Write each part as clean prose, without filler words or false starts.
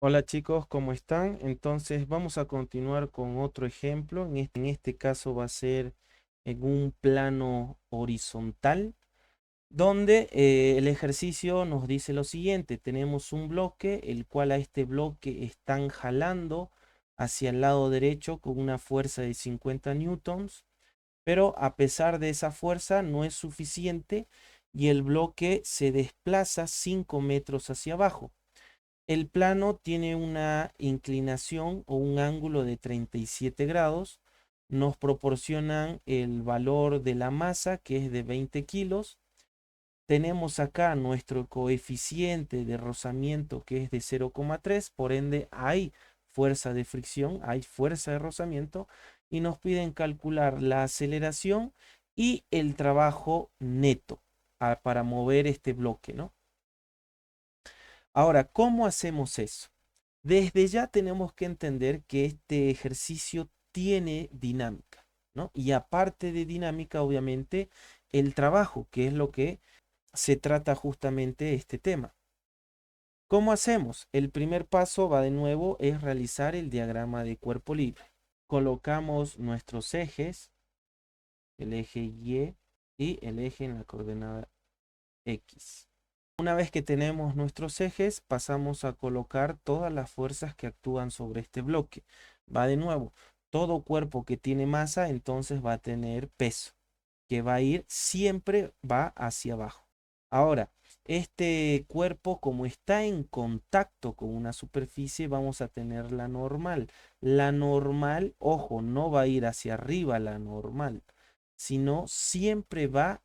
Hola chicos, ¿cómo están? Entonces vamos a continuar con otro ejemplo. En este caso va a ser en un plano horizontal, donde el ejercicio nos dice lo siguiente. Tenemos un bloque, el cual a este bloque están jalando hacia el lado derecho con una fuerza de 50 newtons, pero a pesar de esa fuerza no es suficiente y el bloque se desplaza 5 metros hacia abajo. El plano tiene una inclinación o un ángulo de 37 grados. Nos proporcionan el valor de la masa, que es de 20 kilos. Tenemos acá nuestro coeficiente de rozamiento, que es de 0,3. Por ende, hay fuerza de fricción, hay fuerza de rozamiento. Y nos piden calcular la aceleración y el trabajo neto para mover este bloque, ¿no? Ahora, ¿cómo hacemos eso? Desde ya tenemos que entender que este ejercicio tiene dinámica, ¿no? Y aparte de dinámica, obviamente, el trabajo, que es lo que se trata justamente este tema. ¿Cómo hacemos? El primer paso va de nuevo, es realizar el diagrama de cuerpo libre. Colocamos nuestros ejes, el eje Y y el eje en la coordenada X. Una vez que tenemos nuestros ejes, pasamos a colocar todas las fuerzas que actúan sobre este bloque. Va de nuevo, todo cuerpo que tiene masa, entonces va a tener peso, que va a ir, siempre va hacia abajo. Ahora, este cuerpo, como está en contacto con una superficie, vamos a tener la normal. La normal, ojo, no va a ir hacia arriba la normal, sino siempre va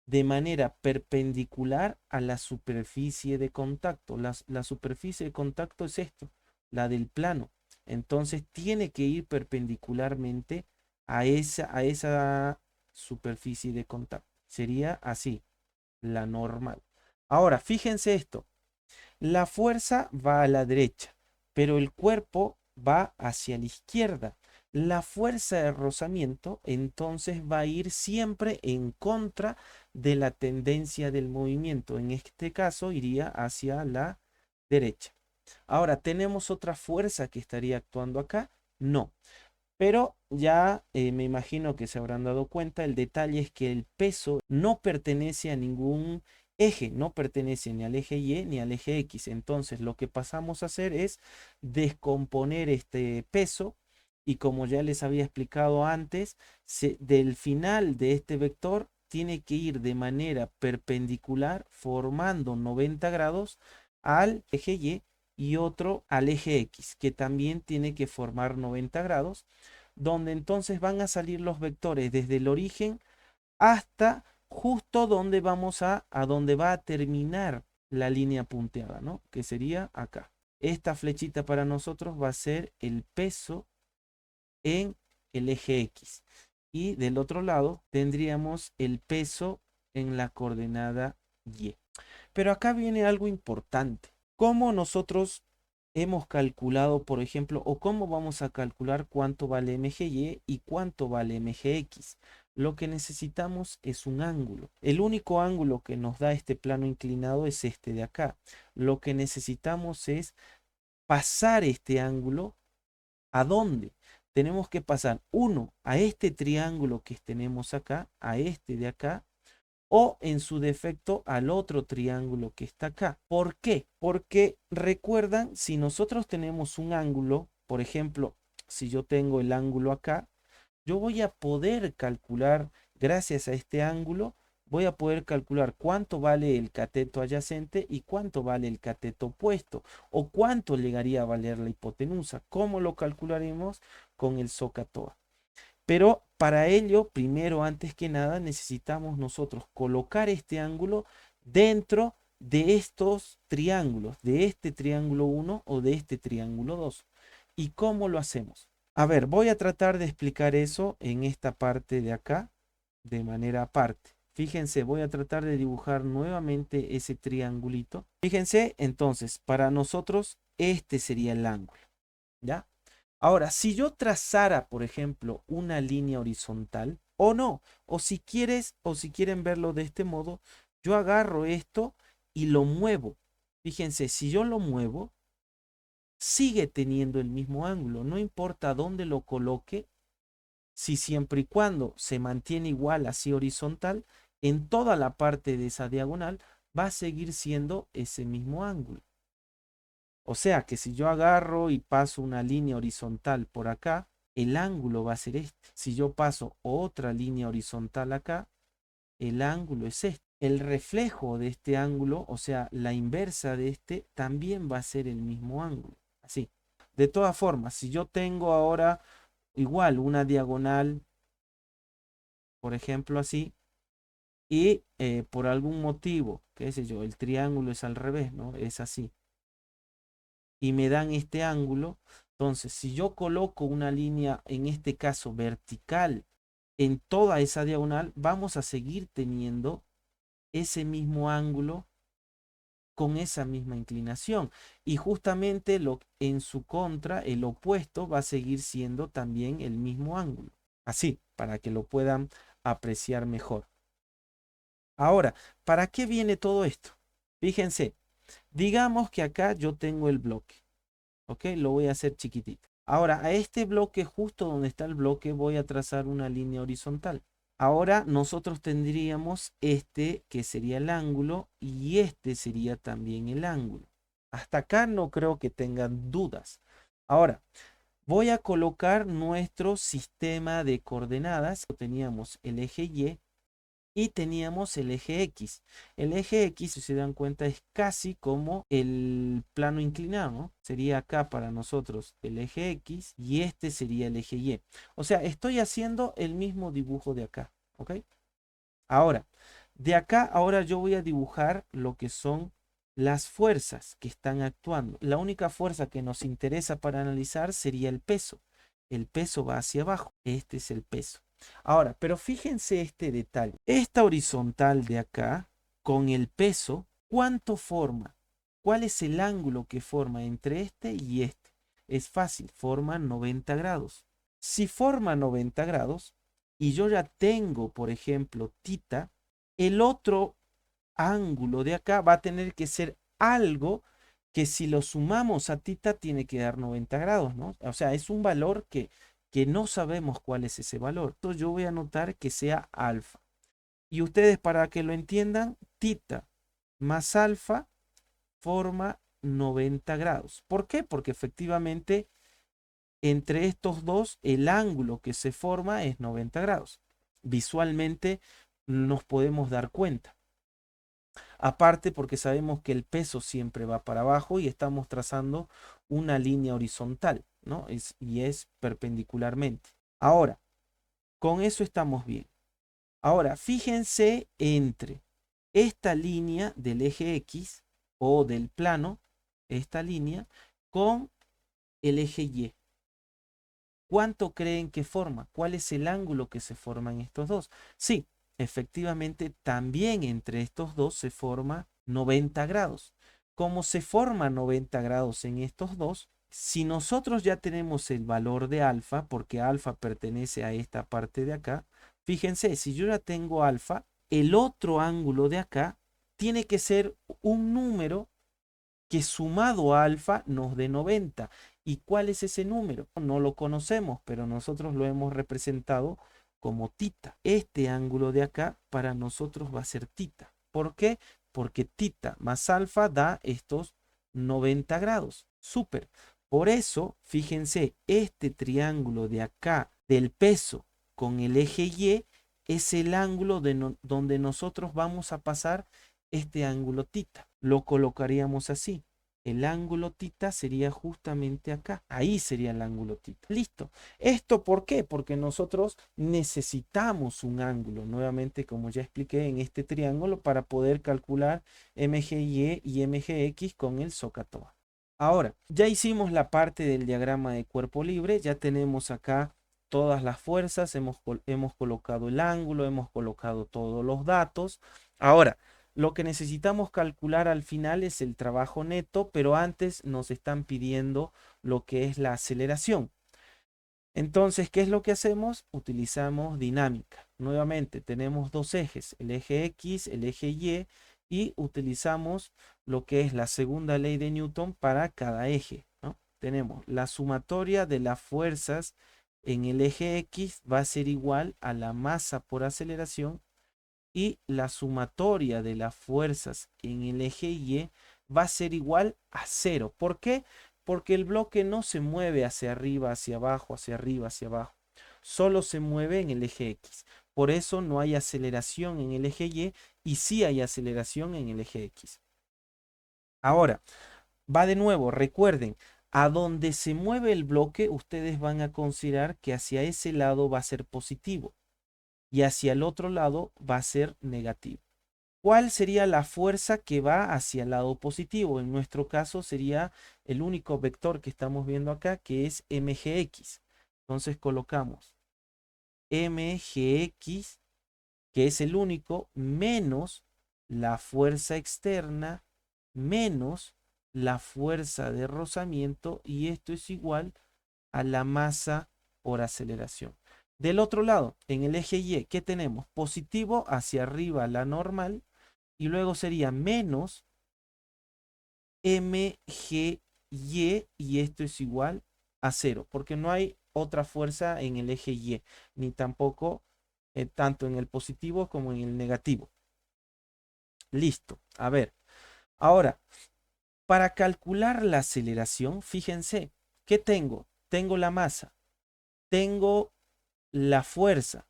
de manera perpendicular a la superficie de contacto. La superficie de contacto es esto, la del plano. Entonces tiene que ir perpendicularmente a esa superficie de contacto. Sería así, la normal. Ahora, fíjense esto. La fuerza va a la derecha, pero el cuerpo va hacia la izquierda. La fuerza de rozamiento entonces va a ir siempre en contra de la tendencia del movimiento. En este caso iría hacia la derecha. Ahora, ¿tenemos otra fuerza que estaría actuando acá? No. Pero ya me imagino que se habrán dado cuenta, el detalle es que el peso no pertenece a ningún eje, no pertenece ni al eje Y ni al eje X. Entonces lo que pasamos a hacer es descomponer este peso y, como ya les había explicado antes, del final de este vector tiene que ir de manera perpendicular formando 90 grados al eje y otro al eje X, que también tiene que formar 90 grados, donde entonces van a salir los vectores desde el origen hasta justo donde a donde va a terminar la línea punteada, ¿no? Que sería acá. Esta flechita para nosotros va a ser el peso en el eje X. Y del otro lado tendríamos el peso en la coordenada Y. Pero acá viene algo importante. ¿Cómo nosotros hemos calculado, por ejemplo, o cómo vamos a calcular cuánto vale MGY y cuánto vale MGX? Lo que necesitamos es un ángulo. El único ángulo que nos da este plano inclinado es este de acá. Lo que necesitamos es pasar este ángulo. ¿A dónde? Tenemos que pasar uno a este triángulo que tenemos acá, a este de acá, o en su defecto al otro triángulo que está acá. ¿Por qué? Porque recuerdan, si nosotros tenemos un ángulo, por ejemplo, si yo tengo el ángulo acá, yo voy a poder calcular, gracias a este ángulo, voy a poder calcular cuánto vale el cateto adyacente y cuánto vale el cateto opuesto, o cuánto llegaría a valer la hipotenusa. ¿Cómo lo calcularemos? Con el SOHCAHTOA. Pero para ello, primero, antes que nada, necesitamos nosotros colocar este ángulo dentro de estos triángulos, de este triángulo 1 o de este triángulo 2. ¿Y cómo lo hacemos? A ver, voy a tratar de explicar eso en esta parte de acá, de manera aparte. Fíjense, voy a tratar de dibujar nuevamente ese triangulito. Fíjense, entonces, para nosotros este sería el ángulo, ¿ya? Ahora, si yo trazara, por ejemplo, una línea horizontal, o no, o si quieres, o si quieren verlo de este modo, yo agarro esto y lo muevo. Fíjense, si yo lo muevo, sigue teniendo el mismo ángulo, no importa dónde lo coloque, si siempre y cuando se mantiene igual así horizontal, en toda la parte de esa diagonal va a seguir siendo ese mismo ángulo. O sea que si yo agarro y paso una línea horizontal por acá, el ángulo va a ser este. Si yo paso otra línea horizontal acá, el ángulo es este. El reflejo de este ángulo, o sea, la inversa de este, también va a ser el mismo ángulo. Así. De todas formas, si yo tengo ahora igual una diagonal, por ejemplo así, y por algún motivo, qué sé yo, el triángulo es al revés, ¿no? Es así. Y me dan este ángulo. Entonces, si yo coloco una línea, en este caso vertical, en toda esa diagonal, vamos a seguir teniendo ese mismo ángulo con esa misma inclinación. Y justamente en su contra, el opuesto va a seguir siendo también el mismo ángulo. Así, para que lo puedan apreciar mejor. Ahora, ¿para qué viene todo esto? Fíjense, digamos que acá yo tengo el bloque. ¿Ok? Lo voy a hacer chiquitito. Ahora, a este bloque, justo donde está el bloque, voy a trazar una línea horizontal. Ahora nosotros tendríamos este que sería el ángulo y este sería también el ángulo. Hasta acá no creo que tengan dudas. Ahora, voy a colocar nuestro sistema de coordenadas. Teníamos el eje Y y teníamos el eje X. El eje X, si se dan cuenta, es casi como el plano inclinado, ¿no? Sería acá para nosotros el eje X y este sería el eje Y. O sea, estoy haciendo el mismo dibujo de acá, ¿ok? Ahora, de acá, ahora yo voy a dibujar lo que son las fuerzas que están actuando. La única fuerza que nos interesa para analizar sería el peso. El peso va hacia abajo. Este es el peso. Ahora, pero fíjense este detalle. Esta horizontal de acá, con el peso, ¿cuánto forma? ¿Cuál es el ángulo que forma entre este y este? Es fácil, forma 90 grados. Si forma 90 grados y yo ya tengo, por ejemplo, tita, el otro ángulo de acá va a tener que ser algo que si lo sumamos a tita tiene que dar 90 grados, ¿no? O sea, es un valor que no sabemos cuál es ese valor. Entonces yo voy a anotar que sea alfa. Y ustedes para que lo entiendan, tita más alfa forma 90 grados. ¿Por qué? Porque efectivamente entre estos dos el ángulo que se forma es 90 grados. Visualmente nos podemos dar cuenta. Aparte porque sabemos que el peso siempre va para abajo y estamos trazando una línea horizontal, ¿no? Y es perpendicularmente. Ahora, con eso estamos bien. Ahora, fíjense entre esta línea del eje X o del plano, esta línea, con el eje Y. ¿Cuánto creen que forma? ¿Cuál es el ángulo que se forma en estos dos? Sí, efectivamente, también entre estos dos se forma 90 grados. Como se forma 90 grados en estos dos, si nosotros ya tenemos el valor de alfa, porque alfa pertenece a esta parte de acá, fíjense, si yo ya tengo alfa, el otro ángulo de acá tiene que ser un número que sumado a alfa nos dé 90. ¿Y cuál es ese número? No lo conocemos, pero nosotros lo hemos representado como tita. Este ángulo de acá para nosotros va a ser tita. ¿Por qué? Porque tita más alfa da estos 90 grados. Súper. Por eso, fíjense, este triángulo de acá del peso con el eje Y es el ángulo donde nosotros vamos a pasar este ángulo tita. Lo colocaríamos así. El ángulo tita sería justamente acá. Ahí sería el ángulo tita. Listo. ¿Esto por qué? Porque nosotros necesitamos un ángulo, nuevamente como ya expliqué en este triángulo, para poder calcular MGY y MGX con el SOHCAHTOA. Ahora, ya hicimos la parte del diagrama de cuerpo libre, ya tenemos acá todas las fuerzas, hemos colocado el ángulo, hemos colocado todos los datos. Ahora, lo que necesitamos calcular al final es el trabajo neto, pero antes nos están pidiendo lo que es la aceleración. Entonces, ¿qué es lo que hacemos? Utilizamos dinámica. Nuevamente, tenemos dos ejes, el eje X, el eje Y utilizamos lo que es la segunda ley de Newton para cada eje, ¿no? tenemos la sumatoria de las fuerzas en el eje X va a ser igual a la masa por aceleración y la sumatoria de las fuerzas en el eje Y va a ser igual a cero. ¿Por qué? Porque el bloque no se mueve hacia arriba, hacia abajo, hacia arriba, hacia abajo. Solo se mueve en el eje X. Por eso no hay aceleración en el eje y sí hay aceleración en el eje X. Ahora, va de nuevo, recuerden, a donde se mueve el bloque, ustedes van a considerar que hacia ese lado va a ser positivo y hacia el otro lado va a ser negativo. ¿Cuál sería la fuerza que va hacia el lado positivo? En nuestro caso sería el único vector que estamos viendo acá, que es mgx. Entonces colocamos mgx, que es el único, menos la fuerza externa, menos la fuerza de rozamiento, y esto es igual a la masa por aceleración. Del otro lado, en el eje Y, ¿qué tenemos? Positivo hacia arriba la normal, y luego sería menos mgy, y esto es igual a cero, porque no hay otra fuerza en el eje Y, ni tampoco tanto en el positivo como en el negativo. Listo. A ver, ahora, para calcular la aceleración, fíjense, ¿qué tengo? Tengo la masa, tengo la fuerza.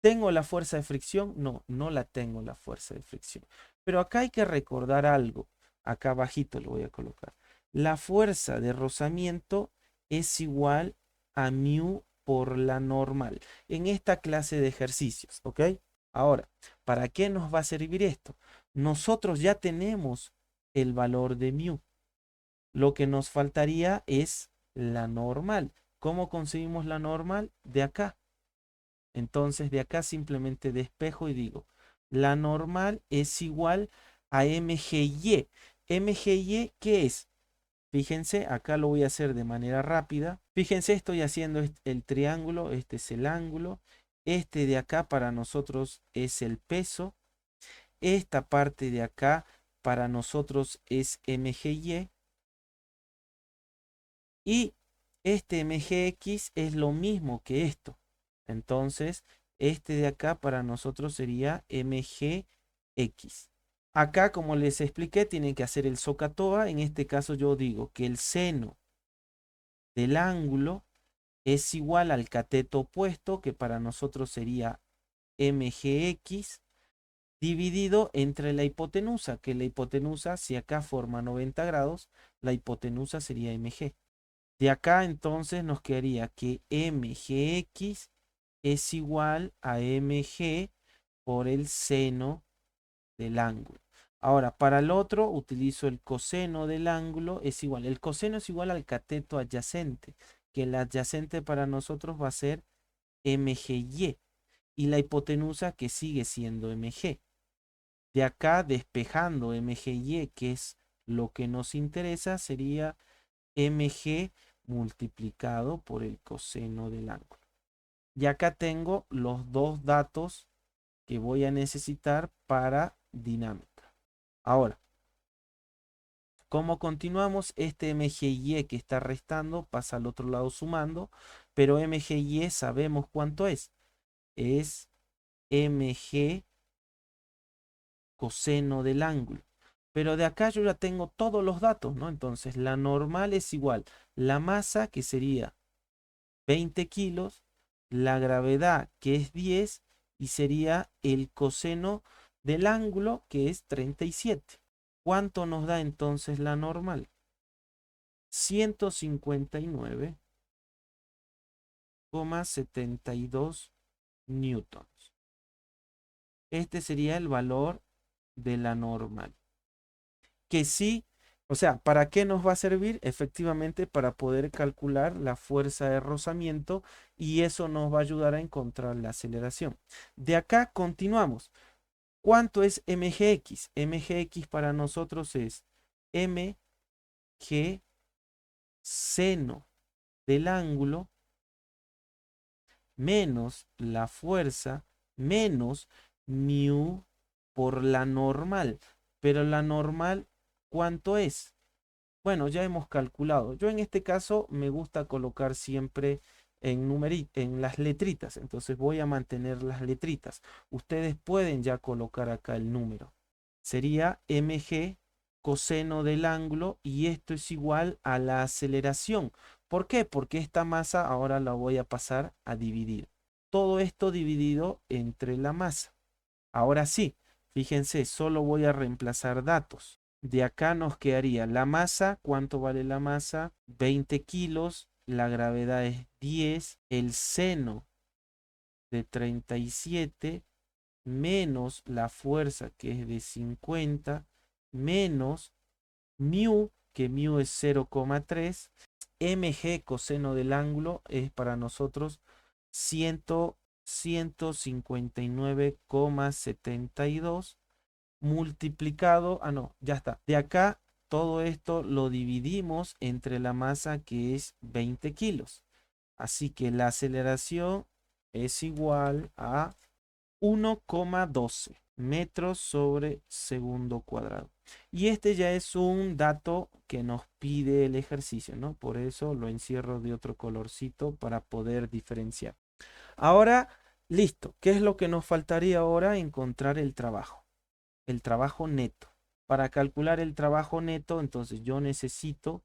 ¿Tengo la fuerza de fricción? No, no la tengo la fuerza de fricción. Pero acá hay que recordar algo. Acá abajito lo voy a colocar. La fuerza de rozamiento es igual a mu por la normal en esta clase de ejercicios, ¿ok? Ahora, ¿para qué nos va a servir esto? Nosotros ya tenemos el valor de mu. Lo que nos faltaría es la normal. ¿Cómo conseguimos la normal? De acá. Entonces de acá simplemente despejo y digo, la normal es igual a mgy. Mgy, ¿qué es? Fíjense, acá lo voy a hacer de manera rápida. Fíjense, estoy haciendo el triángulo, este es el ángulo. Este de acá para nosotros es el peso. Esta parte de acá para nosotros es mgy. Y este mgx es lo mismo que esto. Entonces, este de acá para nosotros sería mgx. Acá, como les expliqué, tienen que hacer el SOHCAHTOA. En este caso yo digo que el seno del ángulo es igual al cateto opuesto, que para nosotros sería mgx, dividido entre la hipotenusa, que la hipotenusa, si acá forma 90 grados, la hipotenusa sería mg. De acá entonces nos quedaría que mgx es igual a mg por el seno del ángulo. Ahora, para el otro utilizo el coseno del ángulo, es igual. El coseno es igual al cateto adyacente, que el adyacente para nosotros va a ser mgy, y la hipotenusa que sigue siendo mg. De acá, despejando mgy, que es lo que nos interesa, sería mg multiplicado por el coseno del ángulo. Y acá tengo los dos datos que voy a necesitar para dinámica. Ahora, ¿cómo continuamos? Este mgy que está restando pasa al otro lado sumando, pero mgy sabemos cuánto es. Es mg coseno del ángulo. Pero de acá yo ya tengo todos los datos, ¿no? Entonces la normal es igual. La masa, que sería 20 kilos, la gravedad, que es 10, y sería el coseno del ángulo, que es 37. ¿Cuánto nos da entonces la normal? 159,72 newtons. Este sería el valor de la normal. Que sí, o sea, ¿para qué nos va a servir? Efectivamente, para poder calcular la fuerza de rozamiento, y eso nos va a ayudar a encontrar la aceleración. De acá continuamos. ¿Cuánto es mgx? Mgx para nosotros es mg seno del ángulo menos la fuerza menos mu por la normal. Pero la normal, ¿cuánto es? Bueno, ya hemos calculado. Yo en este caso me gusta colocar siempre en las letritas. Entonces voy a mantener las letritas. Ustedes pueden ya colocar acá el número. Sería mg coseno del ángulo y esto es igual a la aceleración. ¿Por qué? Porque esta masa ahora la voy a pasar a dividir. Todo esto dividido entre la masa. Ahora sí, fíjense, solo voy a reemplazar datos. De acá nos quedaría la masa. ¿Cuánto vale la masa? 20 kilos. La gravedad es 10. El seno de 37 menos la fuerza que es de 50 menos mu, que mu es 0,3. Mg coseno del ángulo es para nosotros 159,72 multiplicado, no, ya está. De acá todo esto lo dividimos entre la masa que es 20 kilos. Así que la aceleración es igual a 1,12 metros sobre segundo cuadrado. Y este ya es un dato que nos pide el ejercicio, ¿no? Por eso lo encierro de otro colorcito para poder diferenciar. Ahora, listo. ¿Qué es lo que nos faltaría ahora? Encontrar el trabajo neto. Para calcular el trabajo neto, entonces yo necesito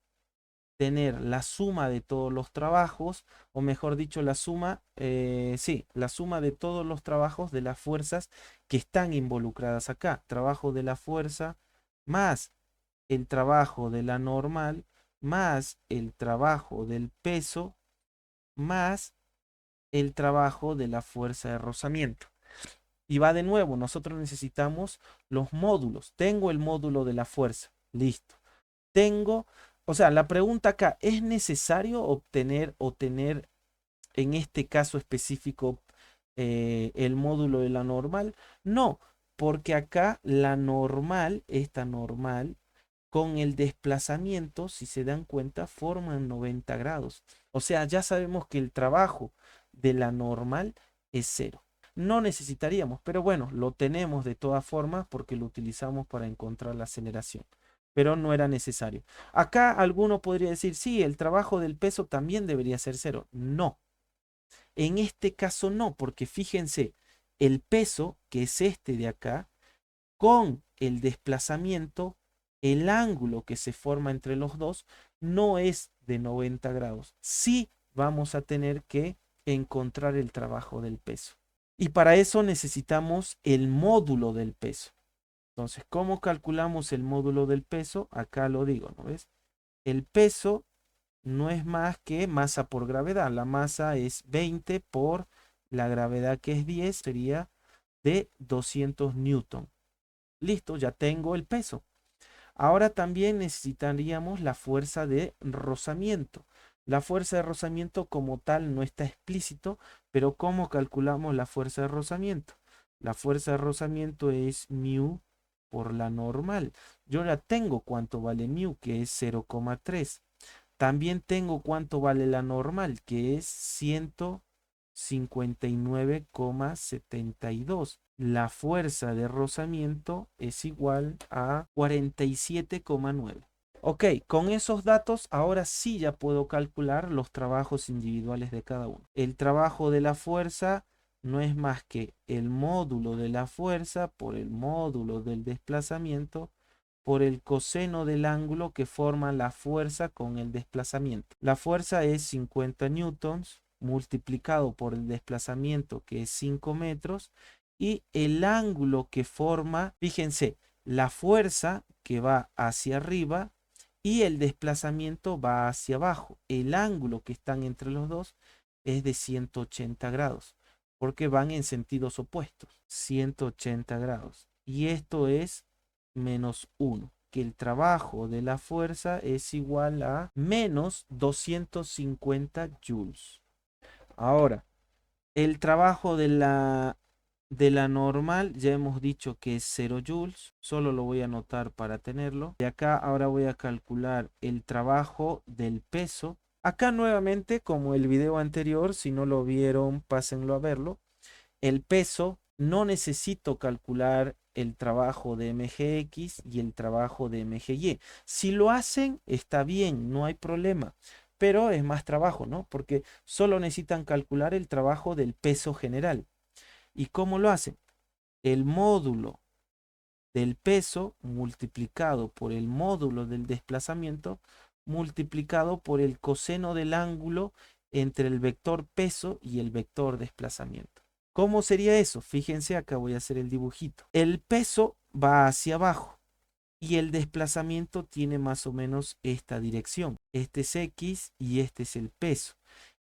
tener la suma de todos los trabajos, o mejor dicho, la suma de todos los trabajos de las fuerzas que están involucradas acá. Trabajo de la fuerza más el trabajo de la normal, más el trabajo del peso, más el trabajo de la fuerza de rozamiento. Y va de nuevo, nosotros necesitamos los módulos. Tengo el módulo de la fuerza, listo. Tengo, o sea, la pregunta acá, ¿es necesario obtener o tener en este caso específico el módulo de la normal? No, porque acá la normal, esta normal, con el desplazamiento, si se dan cuenta, forman 90 grados. O sea, ya sabemos que el trabajo de la normal es cero. No necesitaríamos, pero bueno, lo tenemos de todas formas porque lo utilizamos para encontrar la aceleración. Pero no era necesario. Acá alguno podría decir, sí, el trabajo del peso también debería ser cero. No, en este caso no, porque fíjense, el peso, que es este de acá, con el desplazamiento, el ángulo que se forma entre los dos no es de 90 grados. Sí vamos a tener que encontrar el trabajo del peso. Y para eso necesitamos el módulo del peso. Entonces, ¿cómo calculamos el módulo del peso? Acá lo digo, ¿no ves? El peso no es más que masa por gravedad. La masa es 20 por la gravedad que es 10, sería de 200 newton. Listo, ya tengo el peso. Ahora también necesitaríamos la fuerza de rozamiento. La fuerza de rozamiento como tal no está explícito, pero ¿cómo calculamos la fuerza de rozamiento? La fuerza de rozamiento es mu por la normal. Yo ya tengo cuánto vale mu, que es 0,3. También tengo cuánto vale la normal, que es 159,72. La fuerza de rozamiento es igual a 47,9. Ok, con esos datos ahora sí ya puedo calcular los trabajos individuales de cada uno. El trabajo de la fuerza no es más que el módulo de la fuerza por el módulo del desplazamiento por el coseno del ángulo que forma la fuerza con el desplazamiento. La fuerza es 50 newtons multiplicado por el desplazamiento que es 5 metros y el ángulo que forma, fíjense, la fuerza que va hacia arriba y el desplazamiento va hacia abajo. El ángulo que están entre los dos es de 180 grados porque van en sentidos opuestos, 180 grados. Y esto es menos 1, que el trabajo de la fuerza es igual a menos 250 joules. Ahora, el trabajo de la normal ya hemos dicho que es 0 joules, solo lo voy a anotar para tenerlo. De acá ahora voy a calcular el trabajo del peso. Acá nuevamente, como el video anterior, si no lo vieron, pásenlo a verlo. El peso no necesito calcular el trabajo de MGX y el trabajo de MGY. Si lo hacen, está bien, no hay problema, pero es más trabajo, ¿no? Porque solo necesitan calcular el trabajo del peso general. ¿Y cómo lo hacen? El módulo del peso multiplicado por el módulo del desplazamiento multiplicado por el coseno del ángulo entre el vector peso y el vector desplazamiento. ¿Cómo sería eso? Fíjense, acá voy a hacer el dibujito. El peso va hacia abajo y el desplazamiento tiene más o menos esta dirección. Este es X y este es el peso.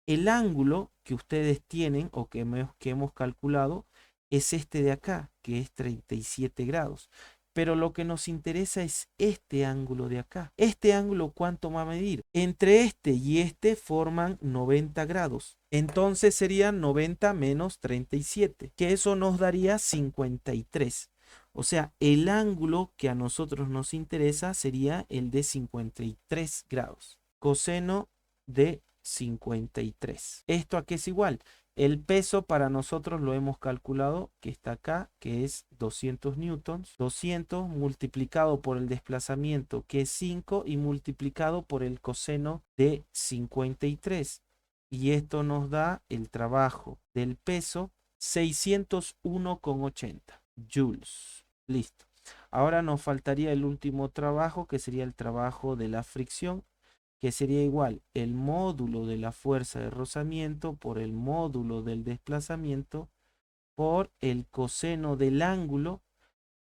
El ángulo que ustedes tienen o que hemos calculado es este de acá, que es 37 grados. Pero lo que nos interesa es este ángulo de acá. Este ángulo, ¿cuánto va a medir? Entre este y este forman 90 grados. Entonces serían 90 menos 37, que eso nos daría 53. O sea, el ángulo que a nosotros nos interesa sería el de 53 grados. Coseno de 53. ¿Esto a qué es igual? El peso para nosotros lo hemos calculado, que está acá, que es 200 newtons. 200 multiplicado por el desplazamiento, que es 5, y multiplicado por el coseno de 53. Y esto nos da el trabajo del peso 601,80 joules. Listo. Ahora nos faltaría el último trabajo, que sería el trabajo de la fricción, que sería igual el módulo de la fuerza de rozamiento por el módulo del desplazamiento por el coseno del ángulo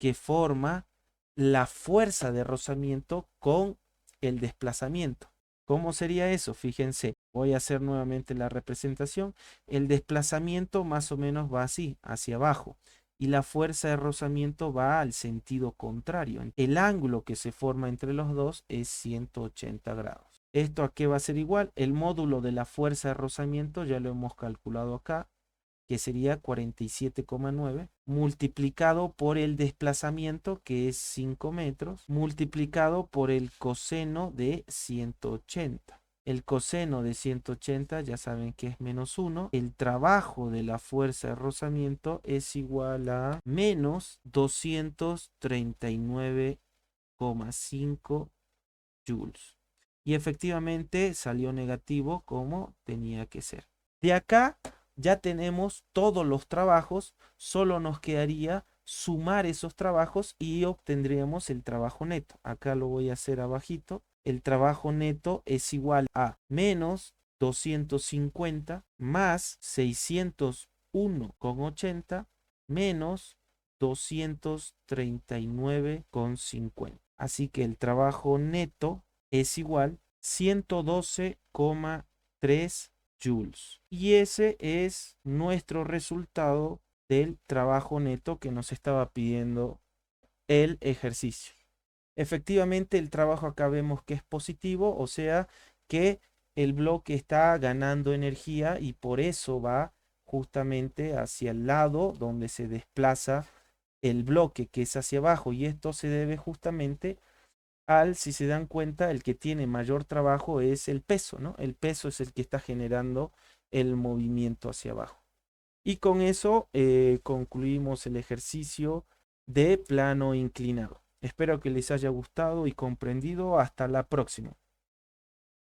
que forma la fuerza de rozamiento con el desplazamiento. ¿Cómo sería eso? Fíjense, voy a hacer nuevamente la representación. El desplazamiento más o menos va así, hacia abajo, y la fuerza de rozamiento va al sentido contrario. El ángulo que se forma entre los dos es 180 grados. ¿Esto a qué va a ser igual? El módulo de la fuerza de rozamiento ya lo hemos calculado acá, que sería 47,9, multiplicado por el desplazamiento, que es 5 metros, multiplicado por el coseno de 180. El coseno de 180 ya saben que es menos 1. El trabajo de la fuerza de rozamiento es igual a menos 239,5 joules. Y efectivamente salió negativo como tenía que ser. De acá ya tenemos todos los trabajos, solo nos quedaría sumar esos trabajos y obtendríamos el trabajo neto. Acá lo voy a hacer abajito. El trabajo neto es igual a menos 250 más 601,80 menos 239,50. Así que el trabajo neto es igual 112,3 joules. Y ese es nuestro resultado del trabajo neto que nos estaba pidiendo el ejercicio. Efectivamente, el trabajo acá vemos que es positivo, o sea que el bloque está ganando energía y por eso va justamente hacia el lado donde se desplaza el bloque, que es hacia abajo. Y esto se debe justamente si se dan cuenta, el que tiene mayor trabajo es el peso, ¿no? El peso es el que está generando el movimiento hacia abajo. Y con eso concluimos el ejercicio de plano inclinado. Espero que les haya gustado y comprendido. Hasta la próxima.